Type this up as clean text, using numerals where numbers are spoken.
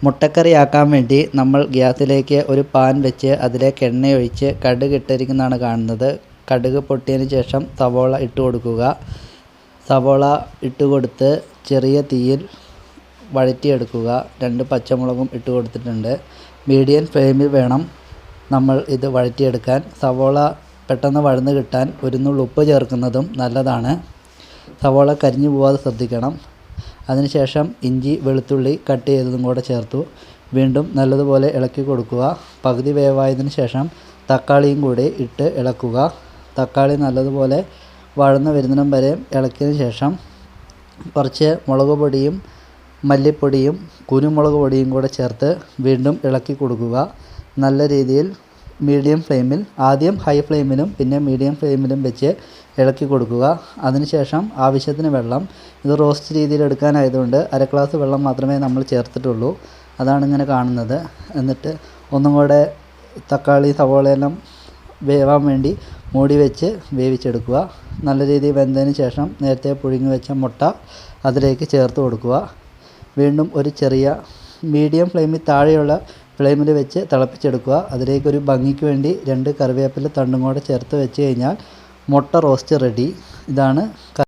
മുട്ടക്കറിയാക്കാൻ വേണ്ടി നമ്മൾ ഗ്യാസിലേക്ക് ഒരു പാൻ വെച്ച് അതിലേക്ക് എണ്ണയൊഴിച്ച് കടുക് ഇട്ടിരിക്കുന്നതാണ് കാണുന്നത്. കടുക് പൊട്ടിയതിന് ശേഷം സവോള ഇട്ട് കൊടുക്കുക. സവോള ഇട്ട് കൊടുത്ത് ചെറിയ തീയിൽ വഴറ്റിയെടുക്കുക. 2 പച്ചമുളകും ഇട്ട് കൊടുത്തിട്ടുണ്ട്. മീഡിയം ഫ്ലെയിമിൽ വേണം നമ്മൾ ഇത് വഴറ്റിയെടുക്കാൻ. സവോള പെട്ടെന്ന് വഴന്ന് കിട്ടാൻ ഒരു നുള്ള് ഉപ്പ് ചേർക്കുന്നതും നല്ലതാണ്. സവോള കരിഞ്ഞു പോകാതെ ശ്രദ്ധിക്കണം. അതിനുശേഷം ഇഞ്ചി വെളുത്തുള്ളി കട്ട് ചെയ്തതും കൂടെ ചേർത്തു. വീണ്ടും നല്ലതുപോലെ ഇളക്കി കൊടുക്കുക. പകുതി വേവായതിനു ശേഷം തക്കാളിയും കൂടി ഇട്ട് ഇളക്കുക. തക്കാളി നല്ലതുപോലെ വഴന്ന് വരുന്നിടം വരെ ഇളക്കിയതിന് ശേഷം കുറച്ച് മുളക് പൊടിയും മല്ലിപ്പൊടിയും കുരുമുളക് പൊടിയും കൂടെ ചേർത്ത് വീണ്ടും ഇളക്കി കൊടുക്കുക. നല്ല രീതിയിൽ മീഡിയം ഫ്ലെയിമിൽ, ആദ്യം ഹൈ ഫ്ലെയിമിലും പിന്നെ മീഡിയം ഫ്ലെയിമിലും വെച്ച് ഇളക്കി കൊടുക്കുക. അതിനുശേഷം ആവശ്യത്തിന് വെള്ളം, ഇത് റോസ്റ്റ് രീതിയിൽ എടുക്കാനായതുകൊണ്ട് 1/2 ഗ്ലാസ് വെള്ളം മാത്രമേ നമ്മൾ ചേർത്തിട്ടുള്ളൂ. അതാണ് ഇങ്ങനെ കാണുന്നത്. എന്നിട്ട് ഒന്നും കൂടെ തക്കാളി സവോളയെല്ലാം വേവാൻ വേണ്ടി മൂടി വെച്ച് വേവിച്ചെടുക്കുക. നല്ല രീതിയിൽ വെന്തതിന് ശേഷം നേരത്തെ പുഴുങ്ങി വെച്ച മുട്ട അതിലേക്ക് ചേർത്ത് കൊടുക്കുക. വീണ്ടും ഒരു ചെറിയ മീഡിയം ഫ്ലെയിമിൽ താഴെയുള്ള ഫ്ലെയിമിൽ വെച്ച് തിളപ്പിച്ചെടുക്കുക. അതിലേക്കൊരു ഭംഗിക്ക് വേണ്ടി 2 കറിവേപ്പില തണ്ടും കൂടെ ചേർത്ത് വെച്ച് കഴിഞ്ഞാൽ മുട്ട റോസ്റ്റ് റെഡി. ഇതാണ്